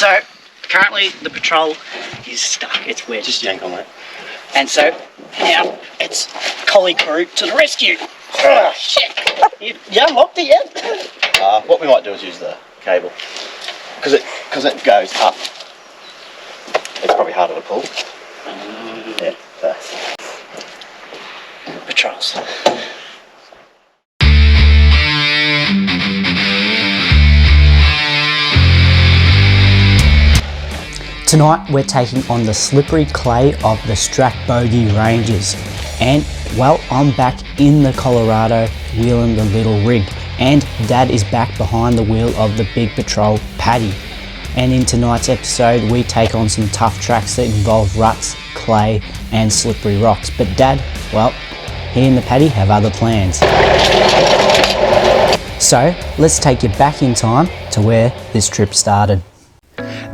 So currently the patrol is stuck, it's weird. Just yank on that. And so now it's collie crew to the rescue. Oh shit! You unlocked it yet? What we might do is use the cable. Because it goes up. It's probably harder to pull. Yeah, so. Patrols. Tonight we're taking on the slippery clay of the Strathbogie Ranges, and well, I'm back in the Colorado wheeling the little rig, and Dad is back behind the wheel of the big patrol Paddy. And in tonight's episode we take on some tough tracks that involve ruts, clay and slippery rocks, but Dad, well, he and the Paddy have other plans. So let's take you back in time to where this trip started.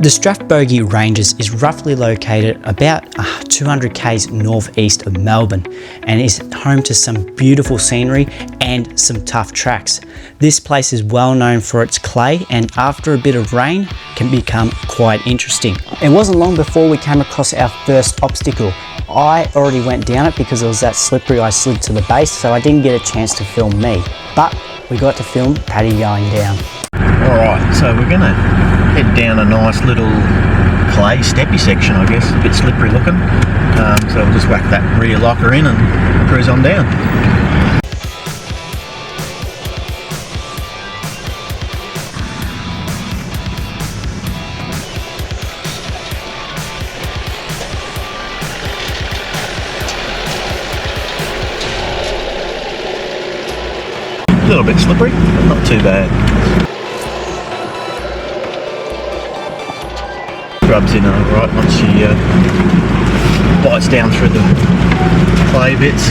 The Strathbogie Ranges is roughly located about 200 k's northeast of Melbourne and is home to some beautiful scenery and some tough tracks. This place is well known for its clay, and after a bit of rain can become quite interesting. It wasn't long before we came across our first obstacle. I already went down it because it was that slippery I slid to the base, so I didn't get a chance to film me, but we got to film Paddy going down. Alright, so we're going to head down a nice little clay steppy section, I guess, a bit slippery looking. So we'll just whack that rear locker in and cruise on down. A little bit slippery, but not too bad. Rubs in alright once she bites down through the clay bits.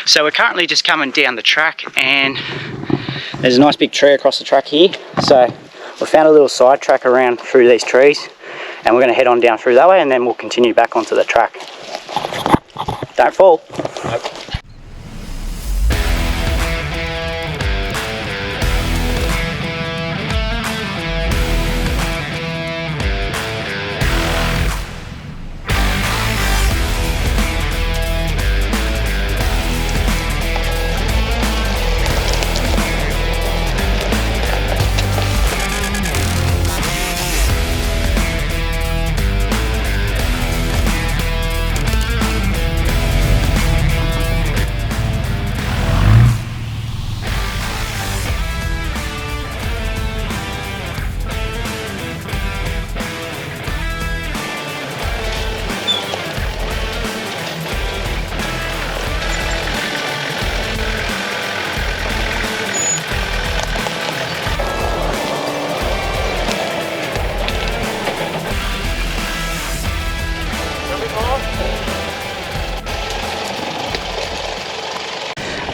So we're currently just coming down the track, and there's a nice big tree across the track here. So we found a little side track around through these trees, and we're going to head on down through that way, and then we'll continue back onto the track. Don't fall. Nope.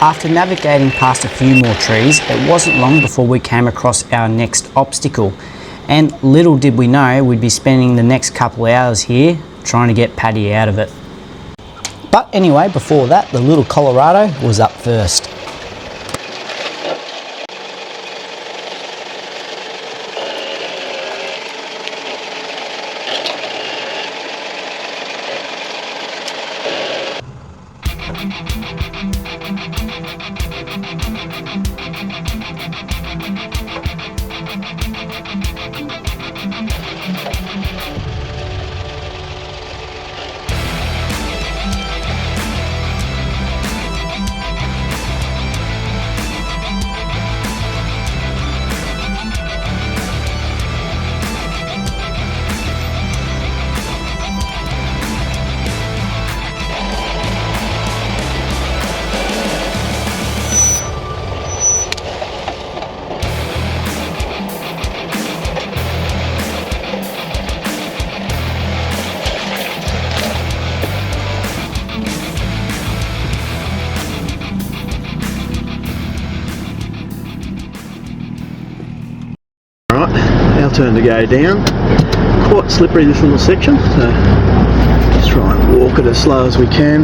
After navigating past a few more trees, it wasn't long before we came across our next obstacle. And little did we know we'd be spending the next couple hours here trying to get Paddy out of it. But anyway, before that, the little Colorado was up first. turn to go down. Quite slippery this little section, so just try and walk it as slow as we can.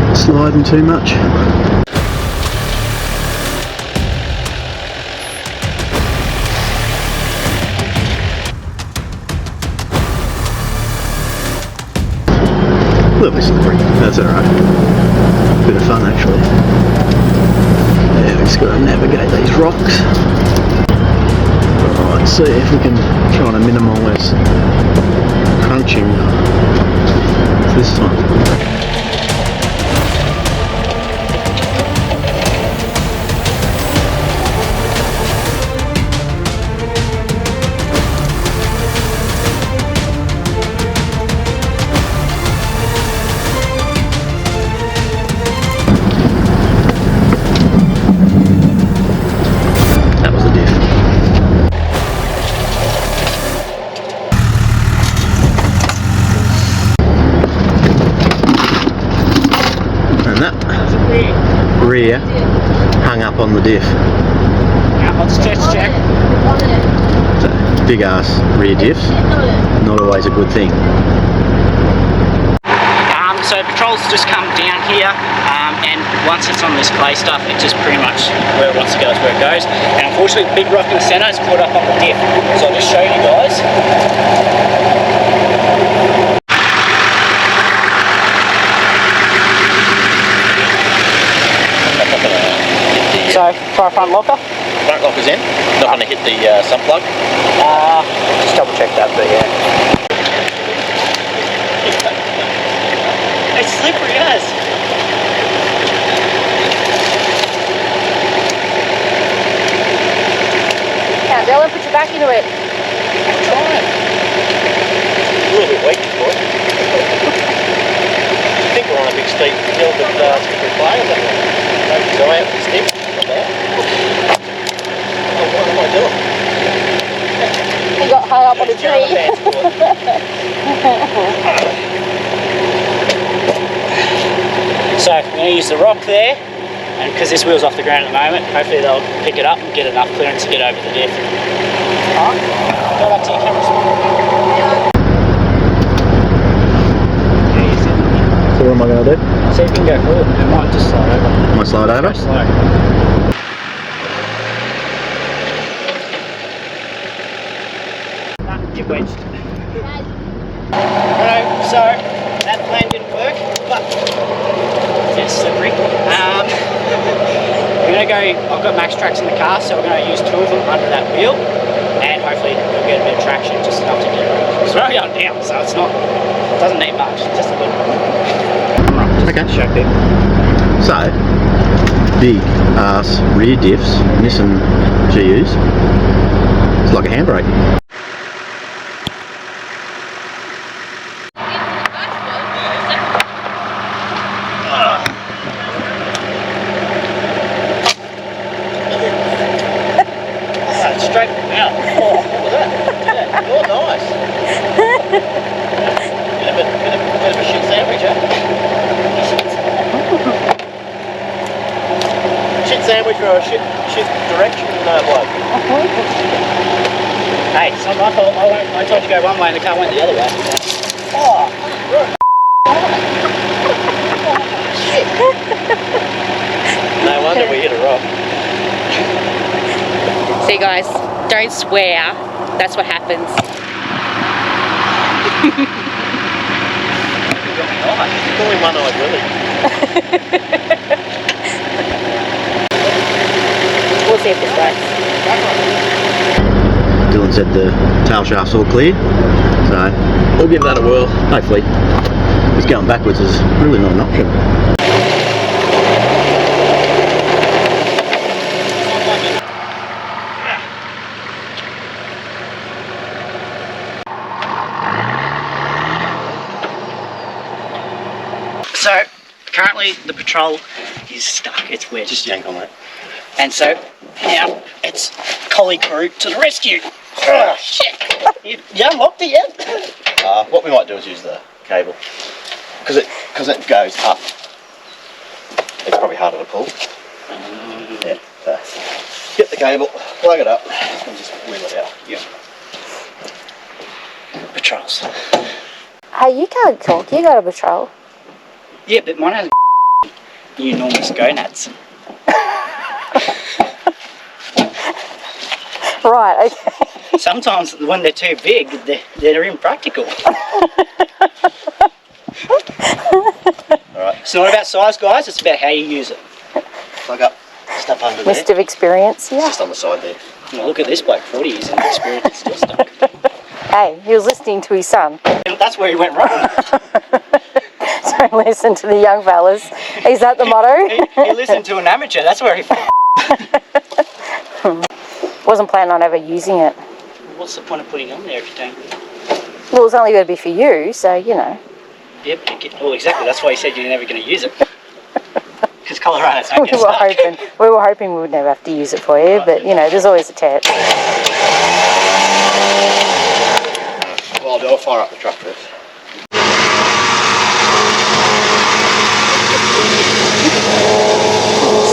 Not sliding too much. A little bit slippery, that's alright. Bit of fun actually. Yeah, we just got to navigate these rocks. Alright, see if we can try to minimise crunching this time. Rear hung up on the diff. Yeah, let's test check. So, big ass rear diffs, not always a good thing. So patrol's just come down here, and once it's on this clay stuff, it just pretty much where it wants to go is where it goes. And unfortunately, the big rock in the centre is caught up on the diff. So I'll just show you guys. So, try front locker. Front locker's in, not going to hit the sump plug. Just double check that, but yeah. It's slippery as. Yeah, Dylan, put your back into it. I'm trying. A little bit weak for it. I think we're on a big steep hill with slippery clay, is that right? Maybe go out with this dip. Not bad. Oh, what am I doing? He got hung up on a tree. So we're going to use the rock there, and because this wheel's off the ground at the moment, hopefully they'll pick it up and get enough clearance to get over the diff. Alright, go back to your camera. So what am I going to do? See if you can go forward. It might just slide over. Might slide over? Slow. Get wedged. Right, so that plan didn't work, but it's slippery. We're going to go, I've got max tracks in the car, so we're going to use 2 of them under that wheel, and hopefully we'll get a bit of traction, just enough to get it over. It's not going down, so it's not, it doesn't need much, just a little bit. Okay. Check it. So, big ass rear diffs, Nissan GUs. It's like a handbrake. Straight out. Oh, what was that? Yeah. Oh, nice. Bit of a shit sandwich, huh? Shit sandwich or a shit direction bloke. Hey, it's not my fault. I told you to go one way and the car went the other way. Oh, shit. No wonder we hit a rock. See guys, don't swear. That's what happens. Call him one-eyed Willie. We'll see if this works. Dylan said the tail shaft's all clear, so we'll give that a whirl. Hopefully, because going backwards is really not an option. So currently the patrol is stuck, it's wedged. Just yank on that. And so now it's collie crew to the rescue. Oh shit! You unlocked it yet? What we might do is use the cable, because it goes up. It's probably harder to pull. Yeah. So get the cable, plug it up, and just wheel it out. Yeah. Patrols. Hey, you can't talk. You got a patrol. Yeah, but mine has enormous gonads. Right, okay. Sometimes when they're too big, they're impractical. Alright, it's not about size, guys, it's about how you use it. Plug up stuff under there. List of experience, yeah. Just on the side there. Well, look at this bloke, 40 years in experience, it's still stuck. Hey, he was listening to his son. And that's where he went wrong. Don't listen to the young fellas. Is that the motto? he listened to an amateur, that's where he... Wasn't planning on ever using it. What's the point of putting it on there if you don't? Well, it's only going to be for you, so, you know. Yep, well, exactly, that's why he said you're never going to use it. Because Colorado's don't get stuck. We were hoping we would never have to use it for you, but, you know, there's always a chance. Well, I'll fire up the truck first.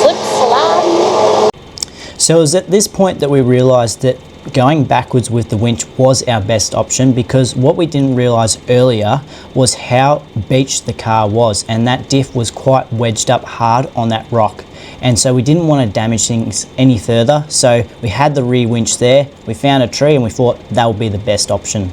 Slip, slide. So it was at this point that we realised that going backwards with the winch was our best option, because what we didn't realise earlier was how beached the car was, and that diff was quite wedged up hard on that rock, and so we didn't want to damage things any further. So we had the rear winch there, we found a tree and we thought that would be the best option.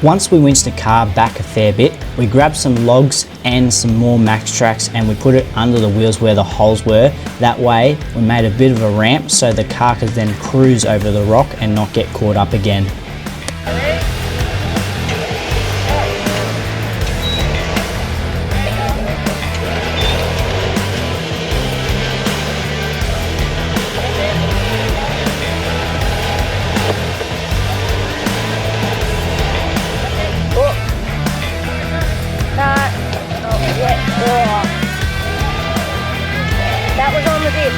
Once we winched the car back a fair bit, we grabbed some logs and some more max tracks and we put it under the wheels where the holes were. That way we made a bit of a ramp so the car could then cruise over the rock and not get caught up again. That was on the dip.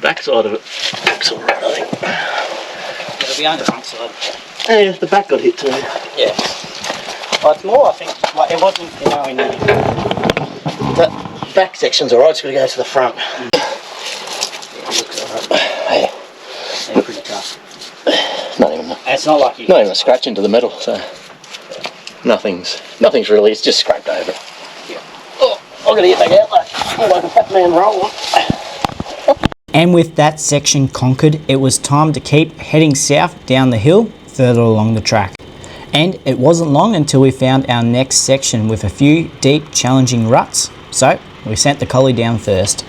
Backside of it. Back's alright, I think. It'll be on the front side. Yeah, the back got hit too. Yeah. Well, it's more, I think, like it wasn't, you know, in That back section's alright, it's got to go to the front. Hey. They're pretty tough. Not even a scratch into the metal, so nothing's really, it's just scraped over it. Yeah. Oh, I've got to get back out like a fat man roller. And with that section conquered, it was time to keep heading south down the hill further along the track. And it wasn't long until we found our next section with a few deep, challenging ruts. So we sent the collie down first.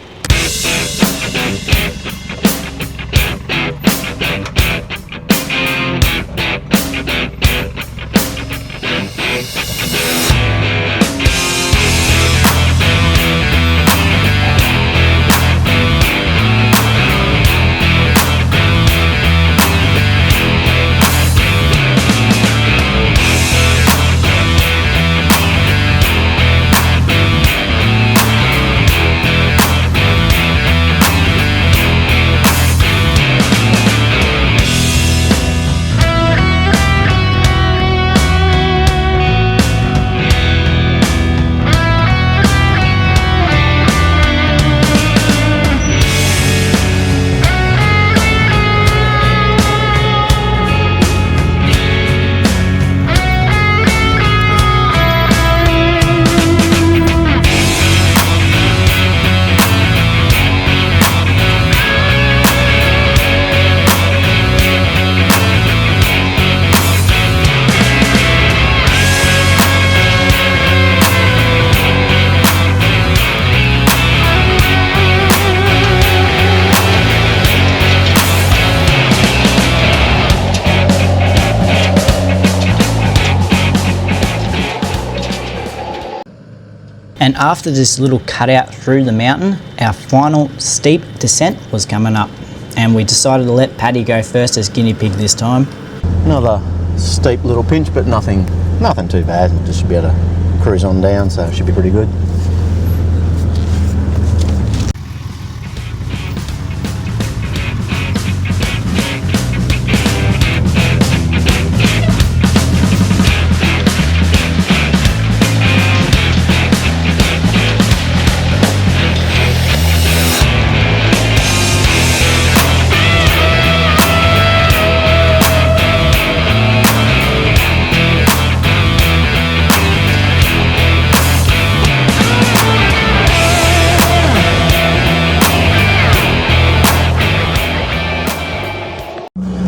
And after this little cutout through the mountain, our final steep descent was coming up. And we decided to let Paddy go first as guinea pig this time. Another steep little pinch, but nothing too bad. Just should be able to cruise on down, so it should be pretty good.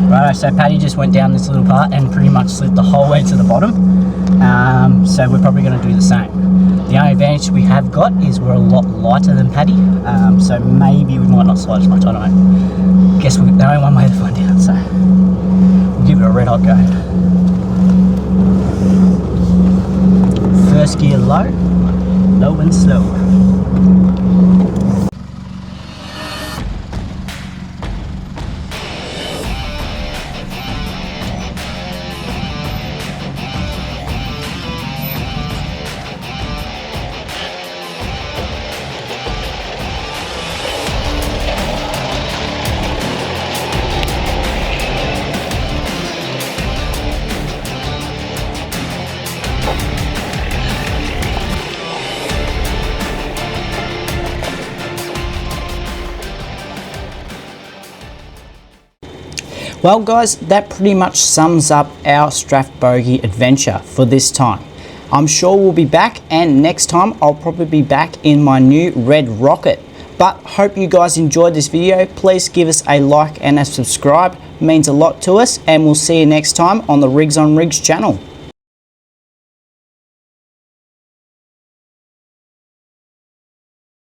Righto, so Paddy just went down this little part and pretty much slid the whole way to the bottom. So we're probably going to do the same. The only advantage we have got is we're a lot lighter than Paddy, so maybe we might not slide as much, I don't know. Guess we're the only one way to find out, so we'll give it a red hot go. First gear low, low and slow. Well guys, that pretty much sums up our Strathbogie adventure for this time. I'm sure we'll be back, and next time I'll probably be back in my new red rocket. But hope you guys enjoyed this video. Please give us a like and a subscribe. It means a lot to us, and we'll see you next time on the Rigs on Rigs channel.